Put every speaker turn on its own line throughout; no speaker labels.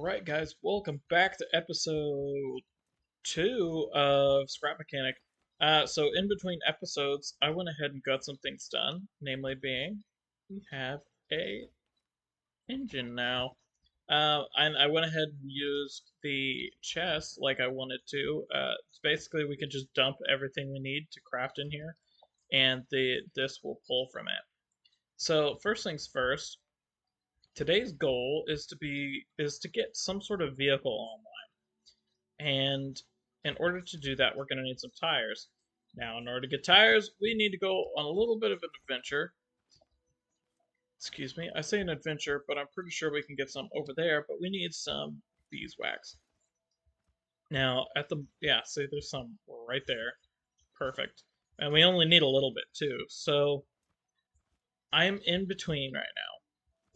Alright guys, welcome back to episode 2 of Scrap Mechanic. So in between episodes, I went ahead and got some things done, namely being, we have a engine now. And I went ahead and used the chest like I wanted to. Basically we can just dump everything we need to craft in here, and this will pull from it. So first things first, today's goal is to get some sort of vehicle online. And in order to do that, we're going to need some tires. Now, in order to get tires, we need to go on a little bit of an adventure. Excuse me, I say an adventure, but I'm pretty sure we can get some over there, but we need some beeswax. Now, see, there's some right there. Perfect. And we only need a little bit too, so I'm in between right now.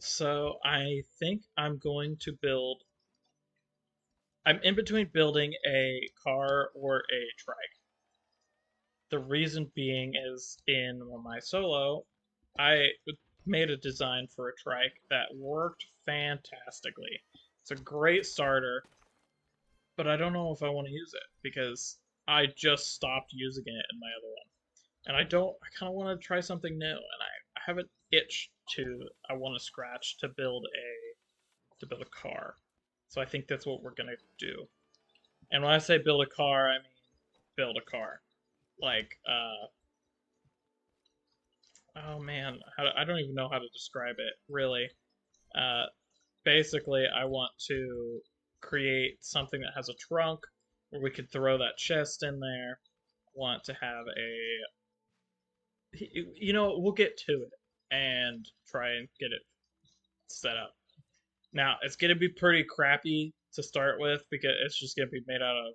So I think I'm in between building a car or a trike. The reason being is in my solo, I made a design for a trike that worked fantastically. It's a great starter, but I don't know if I want to use it because I just stopped using it in my other one. And I kind of want to try something new, and I have an itch I want to scratch to build a car. So I think that's what we're gonna do. And when I say build a car, I mean build a car. Like, oh man, I don't even know how to describe it, really. Uh, Basically, I want to create something that has a trunk where we could throw that chest in there. Want to have we'll get to it and try and get it set up. Now, it's going to be pretty crappy to start with because it's just going to be made out of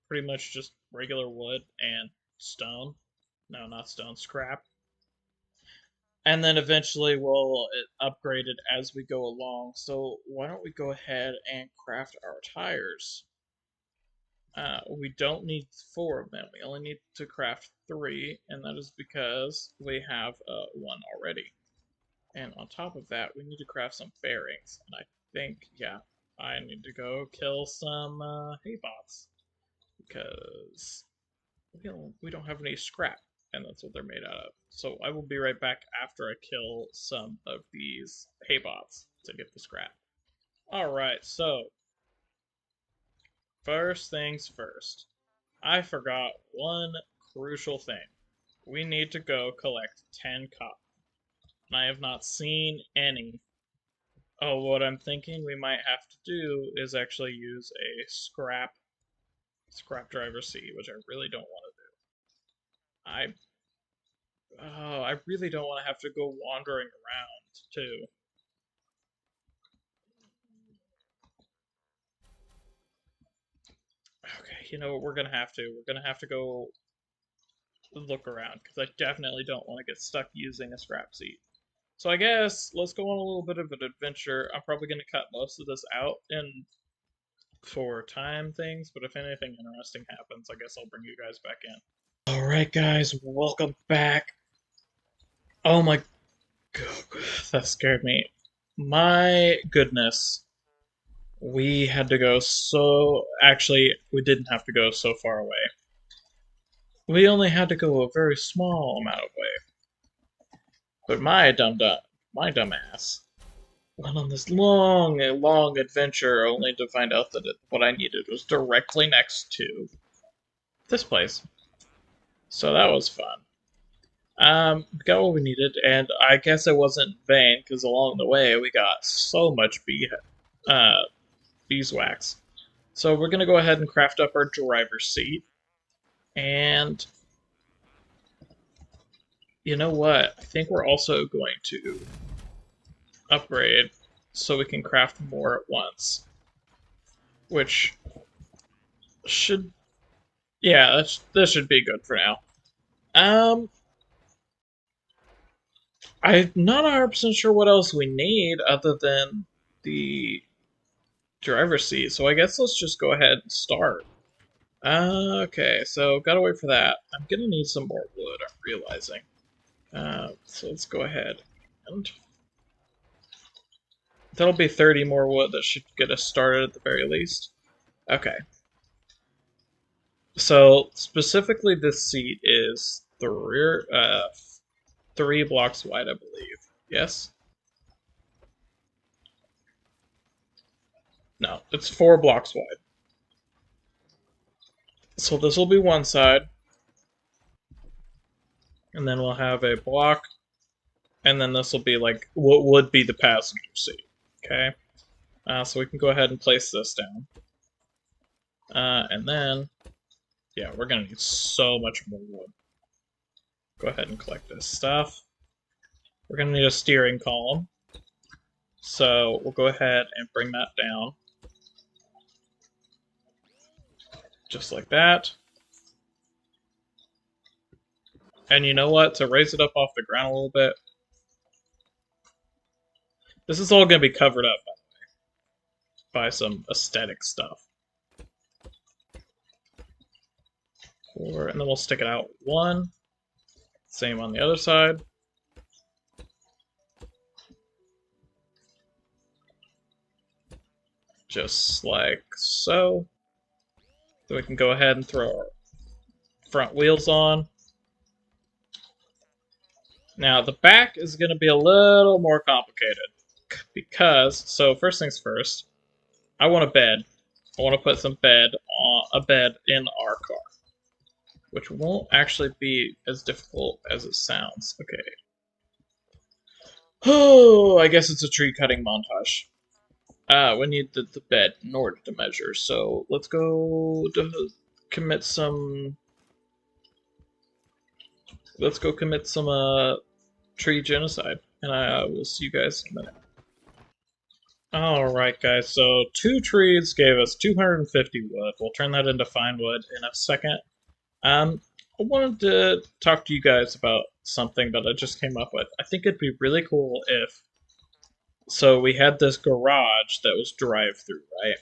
pretty much just regular wood and stone. No, not stone, scrap. And then eventually we'll upgrade it as we go along. So why don't we go ahead and craft our tires? We don't need 4 of them. We only need to craft 3, and that is because we have one already. And on top of that, we need to craft some bearings. And I think, yeah, I need to go kill some hay bots because we don't have any scrap, and that's what they're made out of. So I will be right back after I kill some of these hay bots to get the scrap. Alright, so first things first. I forgot one crucial thing. We need to go collect 10 copper. And I have not seen any. Oh, what I'm thinking we might have to do is actually use a scrap driver C, which I really don't want to do. I really don't want to have to go wandering around too. Okay, you know what? We're gonna have to. We're gonna have to go look around because I definitely don't want to get stuck using a scrap seat. So I guess let's go on a little bit of an adventure. I'm probably gonna cut most of this out and for time things, but if anything interesting happens, I guess I'll bring you guys back in. Alright guys, welcome back. Oh my god, that scared me. My goodness. We had to go so... Actually, we didn't have to go so far away. We only had to go a very small amount of way. But my dumbass went on this long, long adventure only to find out that what I needed was directly next to this place. So that was fun. Got what we needed, and I guess it wasn't vain because along the way we got so much beeswax. So we're gonna go ahead and craft up our driver's seat, and you know what? I think we're also going to upgrade so we can craft more at once, which should, yeah, that should be good for now. I'm not 100% sure what else we need other than the driver's seat, so I guess let's just go ahead and start. Okay, so gotta wait for that. I'm gonna need some more wood, I'm realizing. So let's go ahead and That'll be 30 more wood. That should get us started at the very least. Okay. So specifically, this seat is three blocks wide, I believe. Yes? No, it's 4 blocks wide. So this will be one side, and then we'll have a block, and then this will be like what would be the passenger seat. Okay? So we can go ahead and place this down. And then, yeah, we're gonna need so much more wood. Go ahead and collect this stuff. We're gonna need a steering column. So we'll go ahead and bring that down. Just like that. And you know what? To raise it up off the ground a little bit, this is all going to be covered up by some aesthetic stuff. And then we'll stick it out one. Same on the other side. Just like so. Then we can go ahead and throw our front wheels on. Now, the back is going to be a little more complicated. Because, so first things first, I want a bed. I want to put some a bed in our car. Which won't actually be as difficult as it sounds. Okay. Oh, I guess it's a tree cutting montage. We need the bed in order to measure, so let's go to commit some. Let's go commit some tree genocide, and I will see you guys in a minute. Alright, guys, so 2 trees gave us 250 wood. We'll turn that into fine wood in a second. I wanted to talk to you guys about something that I just came up with. I think it'd be really cool if. So we had this garage that was drive-through, right?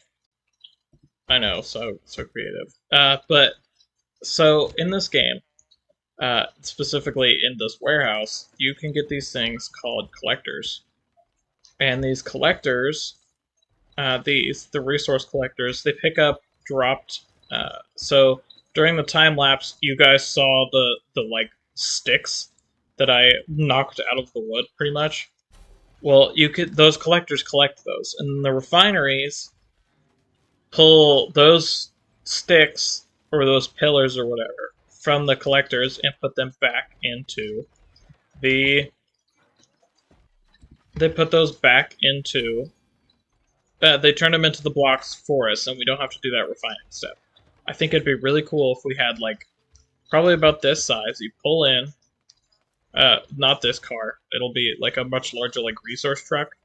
I know, so creative. But so in this game, specifically in this warehouse, you can get these things called collectors, and these collectors, the resource collectors, they pick up dropped. So during the time lapse, you guys saw the like sticks that I knocked out of the wood, pretty much. Well, you could those collectors collect those, and the refineries pull those sticks or those pillars or whatever from the collectors and put them back into the. They put those back into. They turn them into the blocks for us, and we don't have to do that refining step. I think it'd be really cool if we had like probably about this size. You pull in, not this car. It'll be like a much larger like resource truck.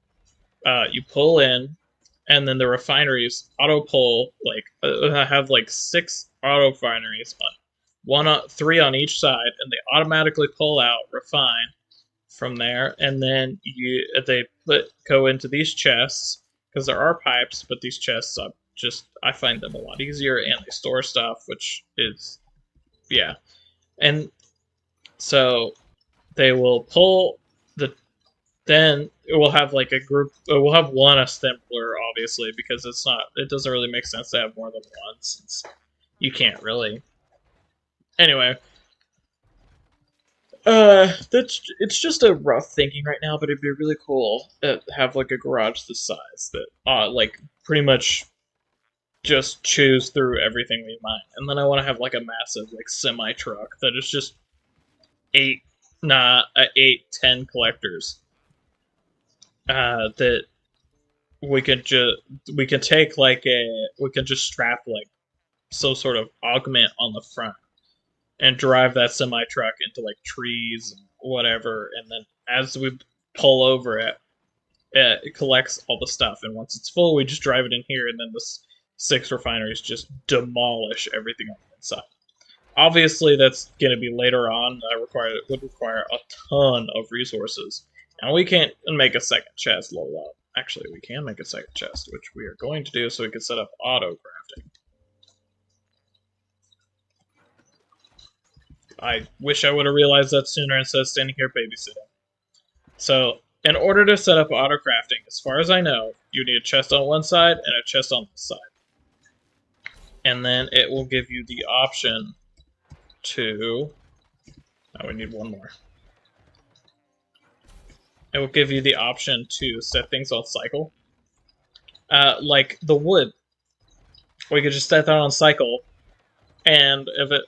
You pull in, and then the refineries auto pull like have like 6 auto refineries on three on each side, and they automatically pull out refine from there, and then they go into these chests because there are pipes, but these chests I find them a lot easier, and they store stuff, which is yeah, and so they will pull the then it will have like a group. We'll have one assembler, obviously, because it doesn't really make sense to have more than one since you can't really. Anyway, it's just a rough thinking right now, but it'd be really cool to have like a garage this size that like pretty much just chews through everything we mine, and then I want to have like a massive like semi truck that is just 8, 10 collectors that we can just we can take like we can just strap like some sort of augment on the front and drive that semi truck into like trees and whatever, and then as we pull over it, it collects all the stuff, and once it's full, we just drive it in here, and then the 6 refineries just demolish everything on the inside. Obviously, that's going to be later on. It would require a ton of resources, and we can't make a second chest load up. Actually, we can make a second chest, which we are going to do so we can set up auto crafting. I wish I would have realized that sooner instead of standing here babysitting. So, In order to set up auto crafting, as far as I know, you need a chest on one side and a chest on this side. And then it will give you the option to... Oh, we need one more. It will give you the option to set things on cycle. Like the wood. We could just set that on cycle, and if it...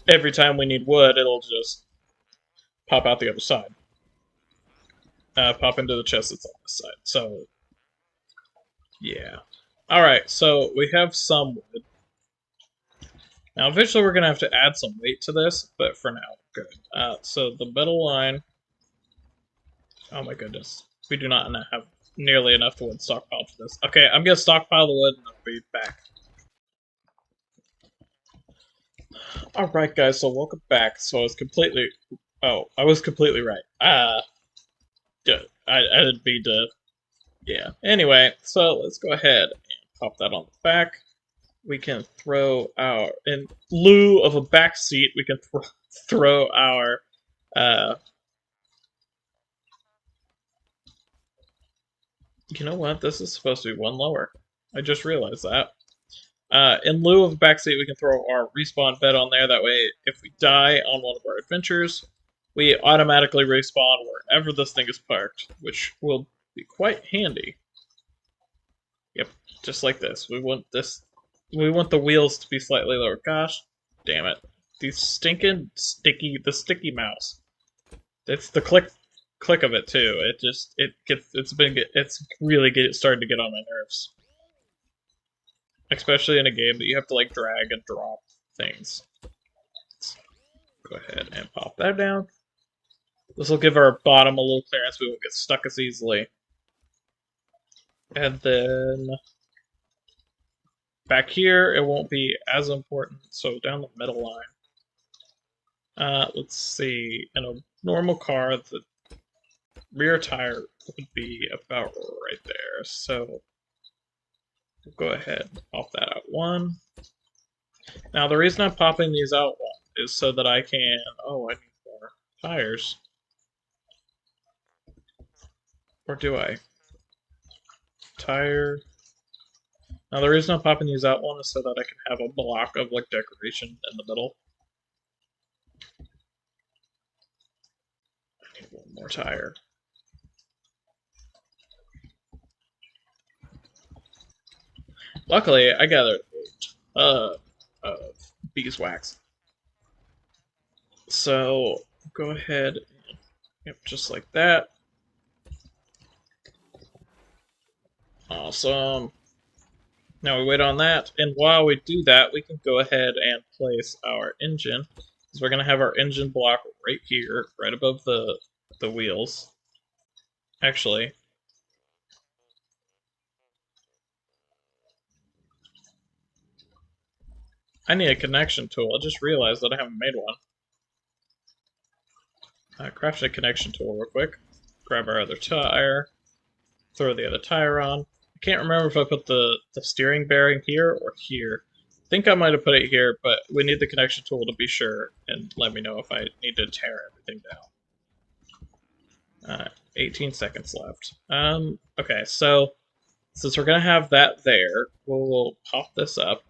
Every time we need wood, it'll just pop out the other side. Pop into the chest that's on this side. So, yeah. Alright, so we have some wood. Now, eventually we're going to have to add some weight to this, but for now, good. So the middle line... Oh my goodness. We do not have nearly enough wood stockpiled for this. Okay, I'm going to stockpile the wood and I'll be back. Alright guys, so welcome back. So I was completely... Oh, I was completely right. Yeah, I didn't mean to... Yeah. Anyway, so let's go ahead and pop that on the back. We can throw our... In lieu of a back seat, we can throw our... You know what? This is supposed to be one lower. I just realized that. In lieu of a backseat, we can throw our respawn bed on there. That way, if we die on one of our adventures, we automatically respawn wherever this thing is parked, which will be quite handy. Yep, just like this. We want this. We want the wheels to be slightly lower. Gosh, damn it! These stinking the sticky mouse. It's the click of it too. It's really starting to get on my nerves. Especially in a game that you have to like drag and drop things. Let's go ahead and pop that down. This will give our bottom a little clearance. We won't get stuck as easily. And then back here, it won't be as important. So down the middle line. Let's see. In a normal car, the rear tire would be about right there. So we'll go ahead and pop that out one. Now the reason I'm popping these out one is so that I can... Oh, I need more tires. Or do I? Tire. Now the reason I'm popping these out one is so that I can have a block of like decoration in the middle. I need one more tire. Luckily, I gathered a ton of beeswax. So go ahead and, yep, just like that. Awesome. Now we wait on that, and while we do that, we can go ahead and place our engine. So we're gonna have our engine block right here, right above the wheels. Actually, I need a connection tool. I just realized that I haven't made one. Craft a connection tool real quick. Grab our other tire. Throw the other tire on. I can't remember if I put the steering bearing here or here. I think I might have put it here, but we need the connection tool to be sure, and let me know if I need to tear everything down. 18 seconds left. Okay, so since we're going to have that there, we'll pop this up.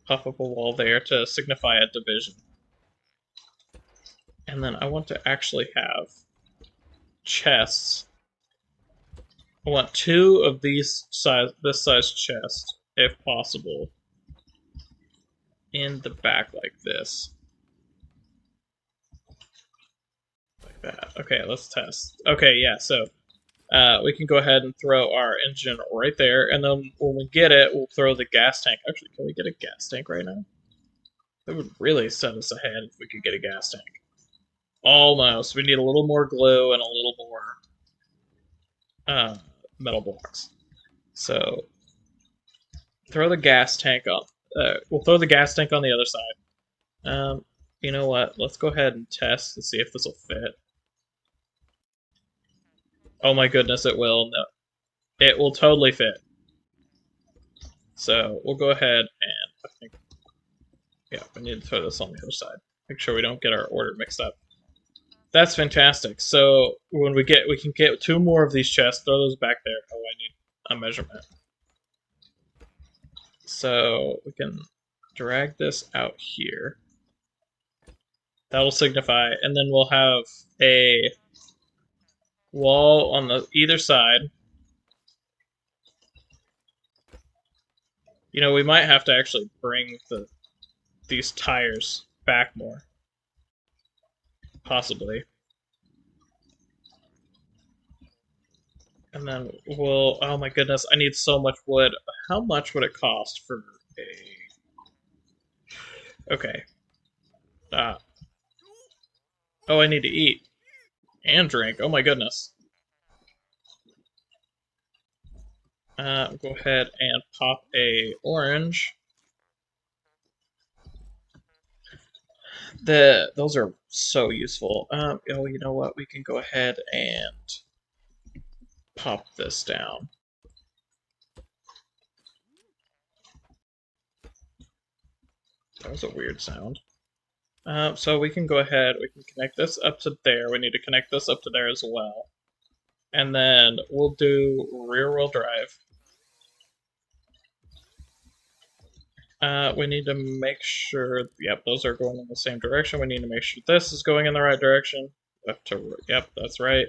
Pop up a wall there to signify a division. And then I want to actually have chests. I want 2 of this size chest, if possible, in the back like this. Like that. Okay, let's test. Okay, yeah, so we can go ahead and throw our engine right there, and then when we get it, we'll throw the gas tank. Actually, can we get a gas tank right now? That would really set us ahead if we could get a gas tank. Almost. We need a little more glue and a little more metal blocks. So throw the gas tank on. We'll throw the gas tank on the other side. You know what? Let's go ahead and test to see if this will fit. Oh my goodness, it will. No, it will totally fit. So we'll go ahead and I think, yeah, we need to throw this on the other side. Make sure we don't get our order mixed up. That's fantastic. So when we can get two more of these chests. Throw those back there. Oh, I need a measurement. So we can drag this out here. That'll signify, and then we'll have a wall on the either side. You know, we might have to actually bring these tires back more, possibly. And then we'll. Oh my goodness, I need so much wood. How much would it cost for a? Okay. Uh, oh, I need to eat and drink. Oh my goodness. Go ahead and pop a orange. Those are so useful. Oh, you know what? We can go ahead and pop this down. That was a weird sound. So we can go ahead. We can connect this up to there. We need to connect this up to there as well, and then we'll do rear-wheel drive. We need to make sure. Yep, those are going in the same direction. We need to make sure this is going in the right direction. Left to. Yep, that's right.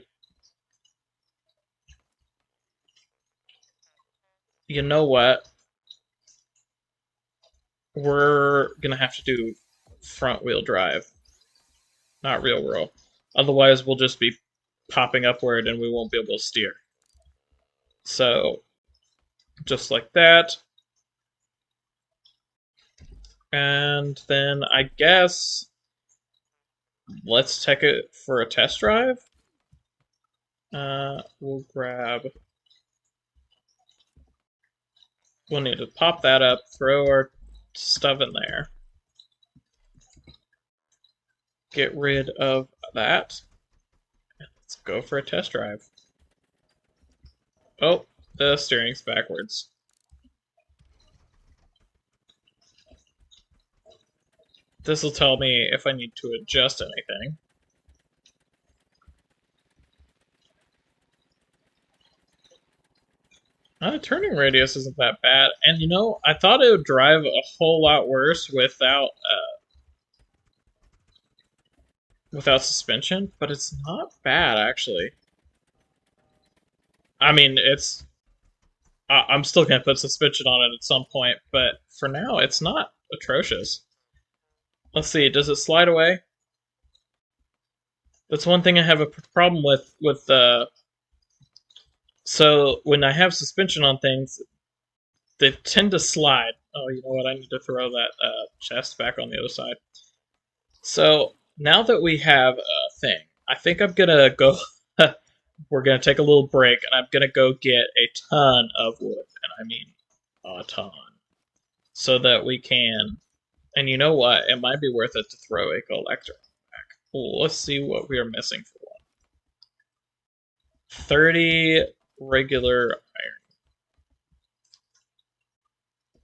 You know what? We're gonna have to do front wheel drive, not real wheel. Otherwise, we'll just be popping upward and we won't be able to steer. So, just like that. And then I guess let's take it for a test drive. We'll grab. We'll need to pop that up, throw our stuff in there, get rid of that. Let's go for a test drive. Oh, the steering's backwards. This will tell me if I need to adjust anything. Turning radius isn't that bad, and you know, I thought it would drive a whole lot worse without suspension, but it's not bad actually. I mean, I'm still gonna put suspension on it at some point, but for now, it's not atrocious. Let's see, does it slide away? That's one thing I have a problem with. So when I have suspension on things, they tend to slide. Oh, you know what? I need to throw that chest back on the other side. So now that we have a thing, I think I'm gonna go. We're gonna take a little break, and I'm gonna go get a ton of wood, and I mean a ton, so that we can. And you know what? It might be worth it to throw a collector back. Well, let's see what we are missing for one. 30 regular iron.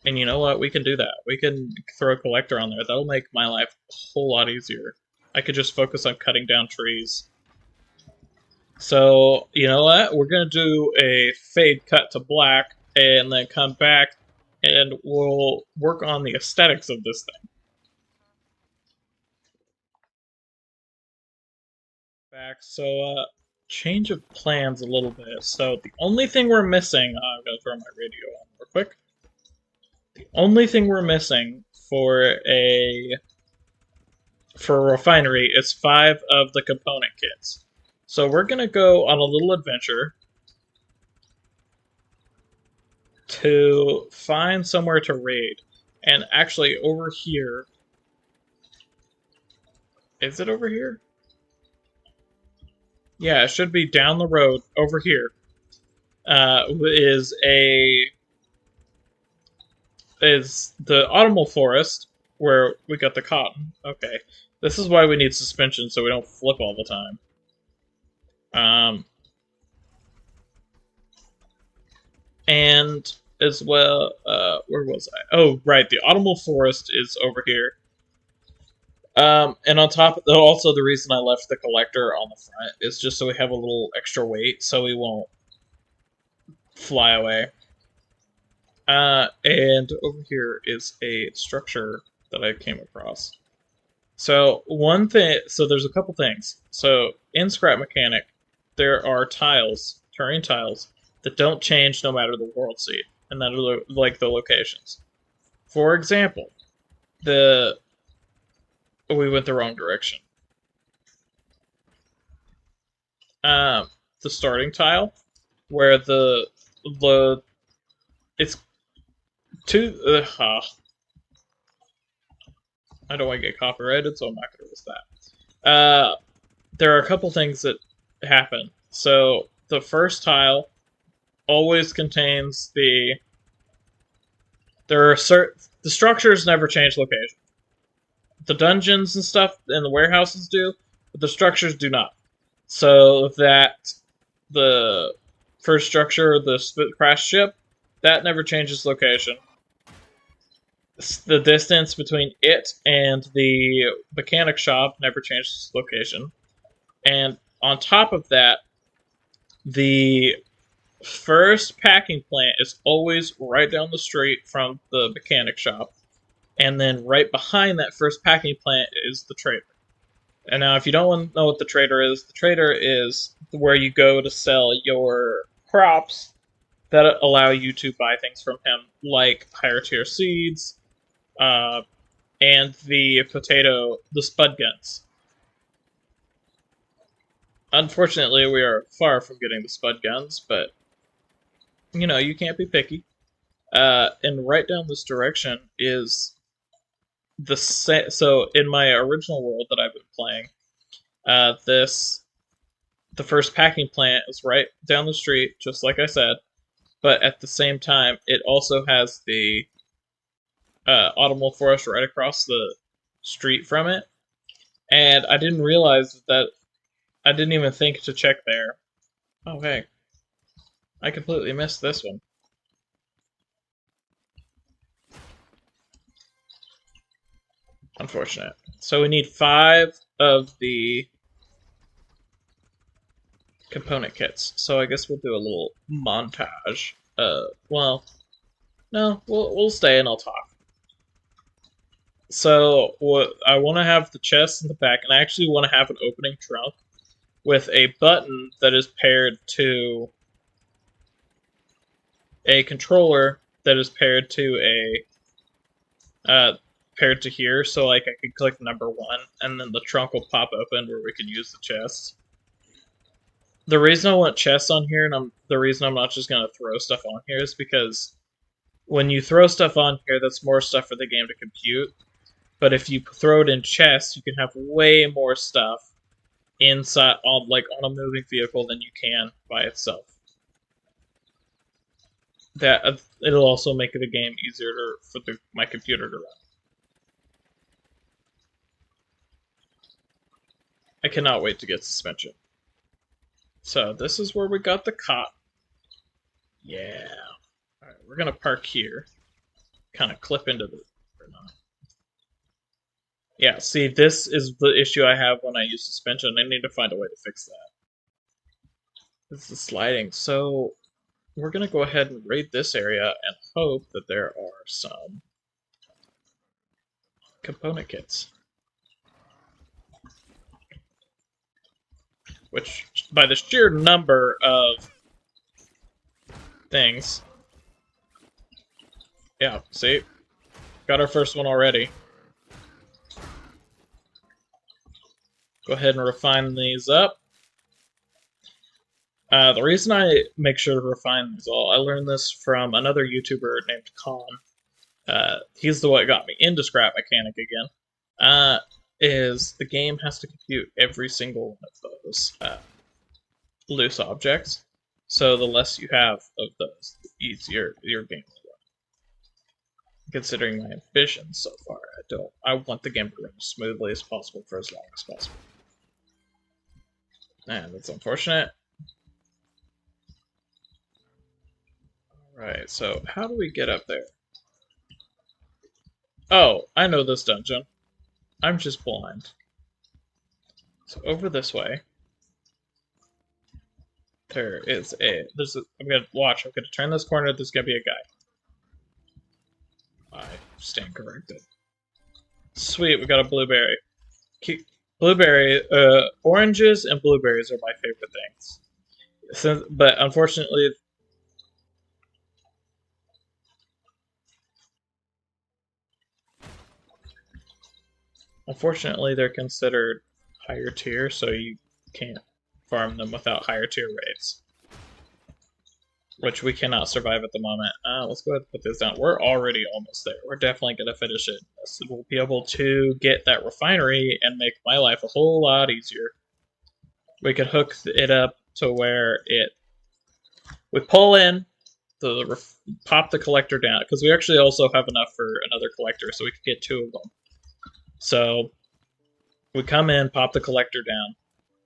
And you know what? We can do that. We can throw a collector on there. That'll make my life a whole lot easier. I could just focus on cutting down trees. So, you know what? We're going to do a fade cut to black and then come back and we'll work on the aesthetics of this thing. Back. So, change of plans a little bit. So, the only thing we're missing, I'm going to throw my radio on real quick. The only thing we're missing for a refinery is 5 of the component kits. So we're going to go on a little adventure to find somewhere to raid. And actually, over here... Is it over here? Yeah, it should be down the road over here. Is the autumnal forest where we got the cotton. Okay. This is why we need suspension so we don't flip all the time. And as well, where was I? Oh, right, the autumnal forest is over here. And on top of also the reason I left the collector on the front is just so we have a little extra weight so we won't fly away. And over here is a structure that I came across. So one thing, so there's a couple things. So in Scrap Mechanic, there are tiles, terrain tiles, that don't change no matter the world seed, and that are like the locations. For example, the we went the wrong direction. Um, the starting tile, where the it's two. I don't want to get copyrighted, so I'm not going to list that. There are a couple things that happen. So the first tile always contains there are the structures never change location. The dungeons and stuff and the warehouses do, but the structures do not. So that the first structure, the crash ship, that never changes location. The distance between it and the mechanic shop never changes location. And on top of that, the first packing plant is always right down the street from the mechanic shop. And then right behind that first packing plant is the trader. And now, if you don't want to know what the trader is where you go to sell your crops that allow you to buy things from him, like higher tier seeds, uh, and the spud guns. Unfortunately, we are far from getting the spud guns, but you can't be picky. And right down this direction is so in my original world that I've been playing, this the first packing plant is right down the street, just like I said, but at the same time, it also has the autumnal forest right across the street from it. And I didn't realize that I didn't even think to check there. Oh, hey, I completely missed this one. Unfortunate. So we need 5 of the component kits. So I guess we'll do a little montage. Well, no, we'll stay and I'll talk. So what I want to have the chest in the back, and I actually want to have an opening trunk with a button that is paired to a controller that is paired to here. So like I could click number 1, and then the trunk will pop open where we can use the chest. The reason I want chests on here, and the reason I'm not just gonna throw stuff on here, is because when you throw stuff on here, that's more stuff for the game to compute. But if you throw it in chests, you can have way more stuff inside on a moving vehicle than you can by itself. That it'll also make the game easier for my computer to run. I cannot wait to get suspension. So this is where we got the cot. Yeah. All right, we're gonna park here. Kind of clip into the. Yeah, see, this is the issue I have when I use suspension. I need to find a way to fix that. This is sliding. So we're going to go ahead and raid this area and hope that there are some component kits. Which, by the sheer number of things... Yeah, see? Got our first one already. Go ahead and refine these up. The reason I make sure to refine these all, I learned this from another YouTuber named Khan. He's the one that got me into Scrap Mechanic again. Is the game has to compute every single one of those loose objects. So the less you have of those, the easier your game will run. Considering my ambitions so far, I want the game to run as smoothly as possible for as long as possible. And that's unfortunate. Alright, so how do we get up there? Oh, I know this dungeon. I'm just blind. So over this way, I'm gonna watch. I'm gonna turn this corner. There's gonna be a guy. I stand corrected. Sweet, we got a blueberry. Blueberry, oranges and blueberries are my favorite things. But unfortunately, they're considered higher tier, so you can't farm them without higher tier rates, which we cannot survive at the moment. Let's go ahead and put this down. We're already almost there. We're definitely going to finish it. So we'll be able to get that refinery and make my life a whole lot easier. We could hook it up to where we pull in, pop the collector down, because we actually also have enough for another collector, so we could get two of them. So we come in, pop the collector down,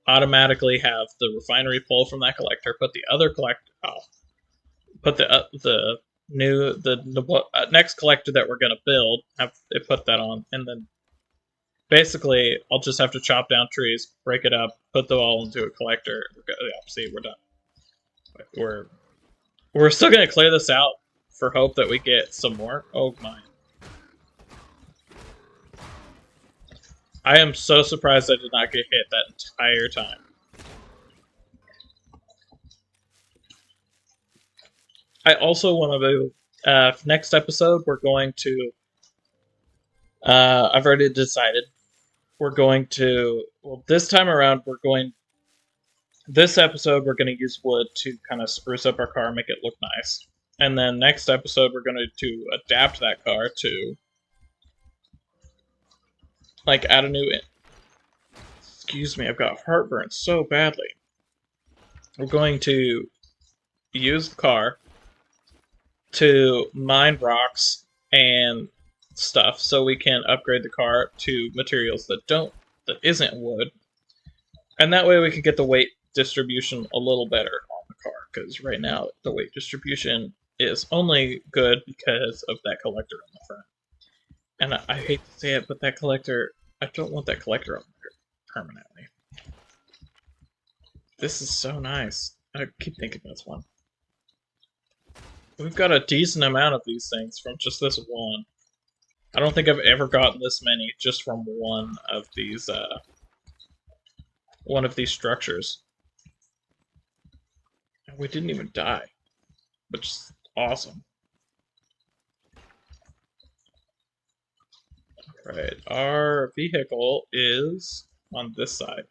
automatically have the refinery pull from that collector, put the other collector, put the next collector that we're gonna build, have it put that on, and then basically I'll just have to chop down trees, break it up, put them all into a collector. See, we're done. We're we're still gonna clear this out for hope that we get some more. Oh my! I am so surprised I did not get hit that entire time. I also want to. Next episode, we're going to. I've already decided. We're going to. Well, this time around, we're going. This episode, we're going to use wood to kind of spruce up our car, make it look nice. And then next episode, we're going to adapt that car to. Like, add a new. Excuse me, I've got heartburn so badly. We're going to use the car to mine rocks and stuff so we can upgrade the car to materials that isn't wood, and that way we can get the weight distribution a little better on the car, because right now the weight distribution is only good because of that collector on the front. And I hate to say it, but that collector, I don't want that collector on there permanently. This is so nice. I keep thinking this one. We've got a decent amount of these things from just this one. I don't think I've ever gotten this many just from one of these structures. And we didn't even die, which is awesome. Right, our vehicle is on this side.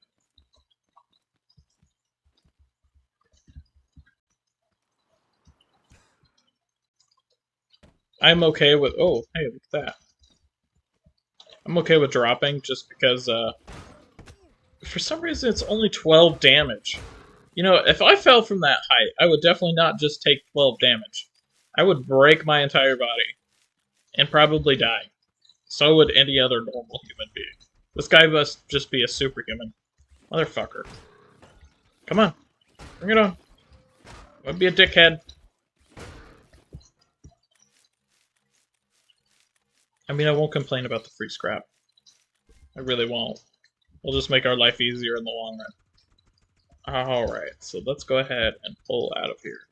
I'm okay with. Oh, hey, look at that. I'm okay with dropping just because. For some reason, it's only 12 damage. You know, if I fell from that height, I would definitely not just take 12 damage. I would break my entire body and probably die. So would any other normal human being. This guy must just be a superhuman. Motherfucker. Come on. Bring it on. Don't be a dickhead. I mean, I won't complain about the free scrap. I really won't. We'll just make our life easier in the long run. Alright, so let's go ahead and pull out of here.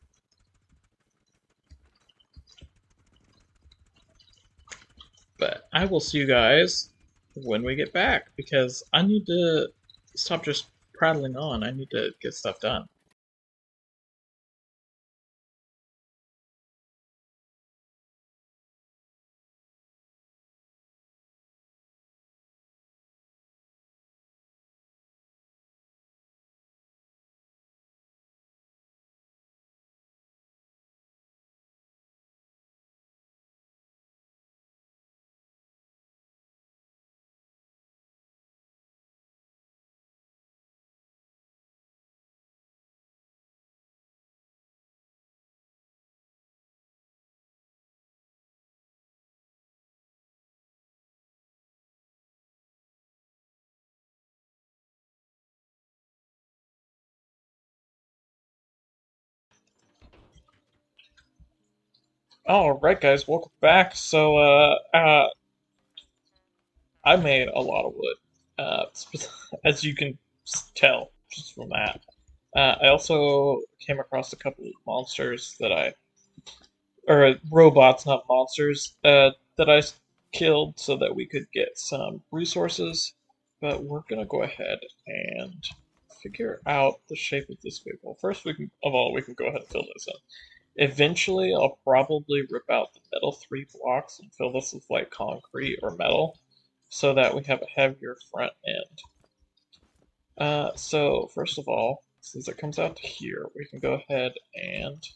But I will see you guys when we get back, because I need to stop just prattling on. I need to get stuff done. Alright guys, welcome back. So I made a lot of wood, as you can tell just from that. I also came across a couple of monsters or robots, not monsters, that I killed so that we could get some resources. But we're gonna go ahead and figure out the shape of this vehicle. First, we can go ahead and fill this in. Eventually, I'll probably rip out the middle 3 blocks and fill this with like concrete or metal, so that we have a heavier front end. So first of all, since it comes out to here, we can go ahead and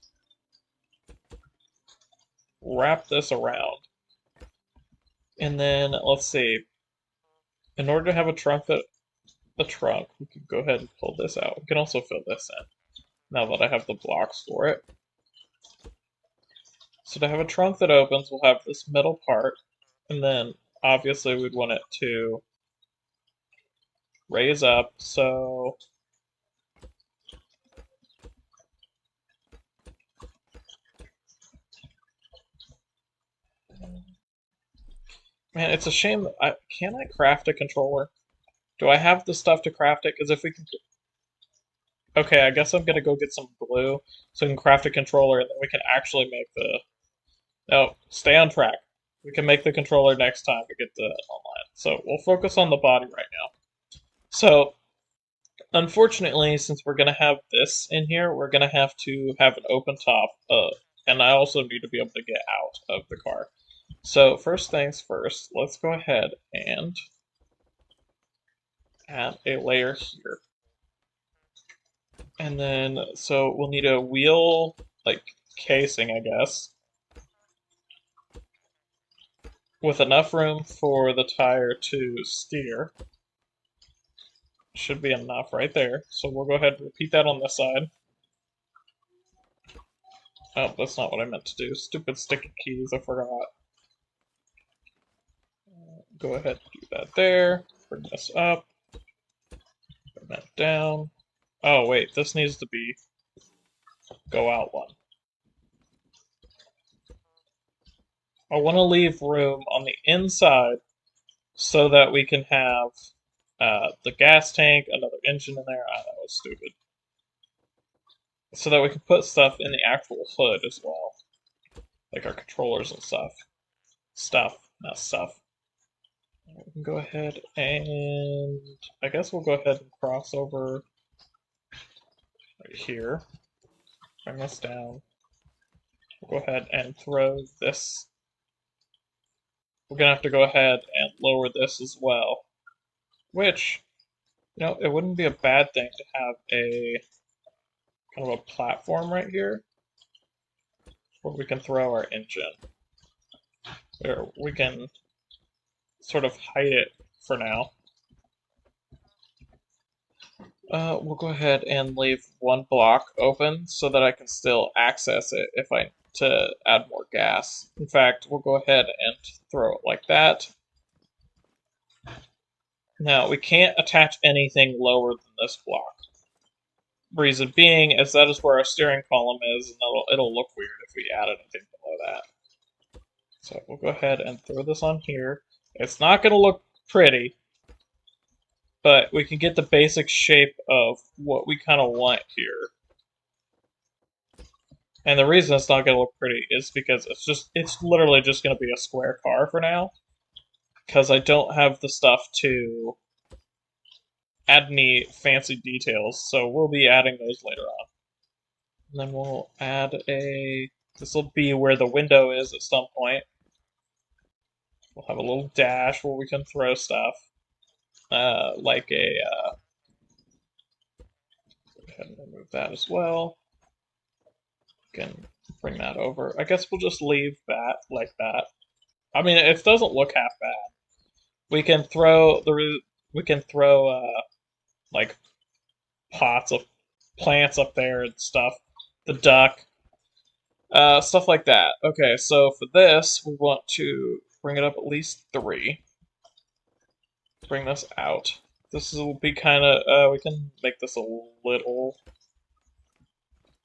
wrap this around. And then let's see, in order to have a trunk, we can go ahead and pull this out. We can also fill this in now that I have the blocks for it. So to have a trunk that opens, we'll have this middle part, and then obviously we'd want it to raise up. So man, it's a shame that can I craft a controller? Do I have the stuff to craft it? Because if we can, okay, I guess I'm gonna go get some glue so we can craft a controller, and then we can actually make the. No, stay on track. We can make the controller next time we get the online. So we'll focus on the body right now. So unfortunately, since we're gonna have this in here, we're gonna have to have an open top, and I also need to be able to get out of the car. So first things first, let's go ahead and add a layer here. And then, so we'll need a wheel, like, casing, I guess, with enough room for the tire to steer. Should be enough right there. So we'll go ahead and repeat that on this side. Oh, that's not what I meant to do. Stupid sticky keys, I forgot. Go ahead and do that there. Bring this up. Bring that down. Oh, wait, this needs to be go out one. I want to leave room on the inside so that we can have the gas tank, another engine in there. Ah, that was stupid. So that we can put stuff in the actual hood as well, like our controllers and stuff. Stuff, not stuff. We can go ahead and I guess we'll go ahead and cross over right here. Bring this down. We'll go ahead and throw this. We're gonna have to go ahead and lower this as well, which, it wouldn't be a bad thing to have a kind of a platform right here where we can throw our engine. Where we can sort of hide it for now. We'll go ahead and leave 1 block open so that I can still access it if I to add more gas. In fact, we'll go ahead and throw it like that. Now, we can't attach anything lower than this block. Reason being is that is where our steering column is, and it'll look weird if we add anything below that. So we'll go ahead and throw this on here. It's not going to look pretty, but we can get the basic shape of what we kind of want here. And the reason it's not going to look pretty is because it's literally just going to be a square car for now. Because I don't have the stuff to add any fancy details, so we'll be adding those later on. And then we'll add this will be where the window is at some point. We'll have a little dash where we can throw stuff. Like go ahead and remove that as well. Can bring that over. I guess we'll just leave that like that. I mean, it doesn't look half bad. We can throw like pots of plants up there and stuff. The duck, stuff like that. Okay, so for this, we want to bring it up at least 3. Bring this out. This will be kind of, we can make this a little,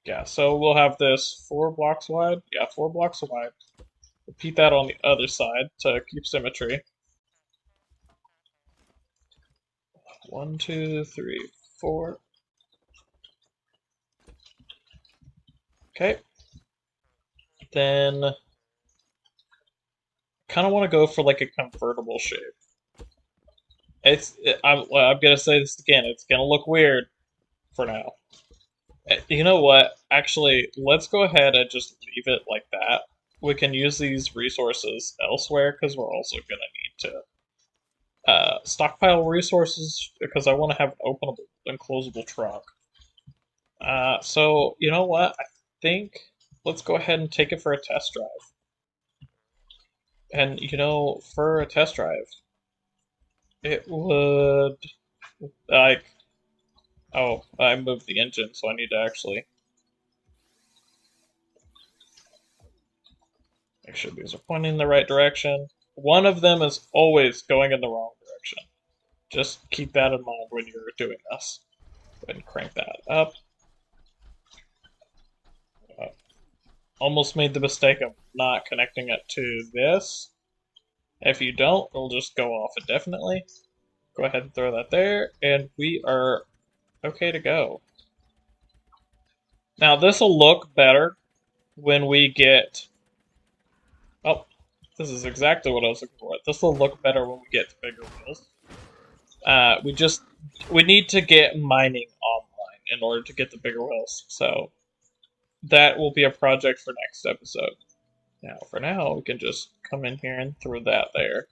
yeah, so we'll have this 4 blocks wide. Yeah, 4 blocks wide. Repeat that on the other side to keep symmetry. 1, 2, 3, 4. Okay. Then kind of want to go for like a convertible shape. I'm gonna say this again. It's gonna look weird for now. You know what? Actually, let's go ahead and just leave it like that. We can use these resources elsewhere because we're also gonna need to stockpile resources because I want to have an openable and closable trunk. So you know what? I think let's go ahead and take it for a test drive. And for a test drive, it would like oh, I moved the engine, so I need to actually make sure these are pointing in the right direction. One of them is always going in the wrong direction. Just keep that in mind when you're doing this. Go ahead and crank that up. Uh, Almost made the mistake of not connecting it to this. If you don't, it'll just go off indefinitely. Go ahead and throw that there, and we are okay to go. Now, this will look better when we get... Oh, this is exactly what I was looking for. This will look better when we get to bigger wheels. We need to get mining online in order to get the bigger wheels. So that will be a project for next episode. Now, for now, we can just come in here and throw that there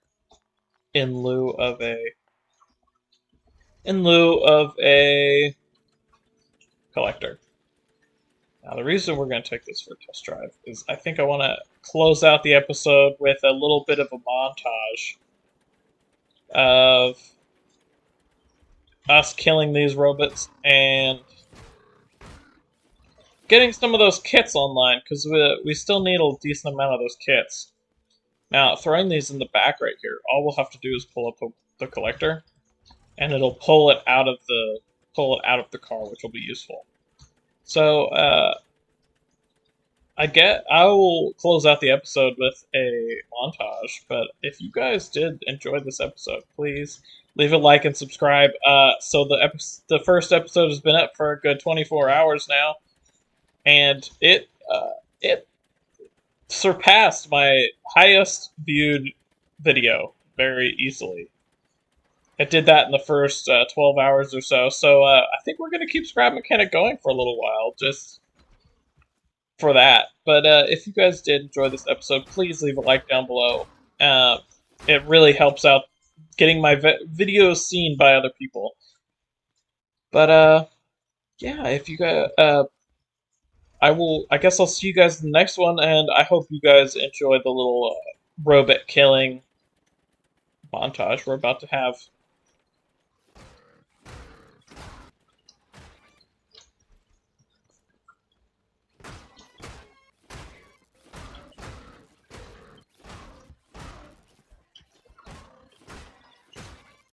in lieu of a collector. Now, the reason we're going to take this for a test drive is I think I want to close out the episode with a little bit of a montage of us killing these robots and getting some of those kits online, because we still need a decent amount of those kits. Now, throwing these in the back right here, all we'll have to do is pull up the collector, and it'll pull it out of the car, which will be useful. So, I will close out the episode with a montage, but if you guys did enjoy this episode, please leave a like and subscribe. So the first episode has been up for a good 24 hours now, and it surpassed my highest viewed video very easily. It did that in the first 12 hours or so, so I think we're going to keep Scrap Mechanic going for a little while, just for that. But if you guys did enjoy this episode, please leave a like down below. Uh, it really helps out getting my videos seen by other people. But yeah, if you guys, I guess I'll see you guys in the next one, and I hope you guys enjoy the little robot killing montage we're about to have.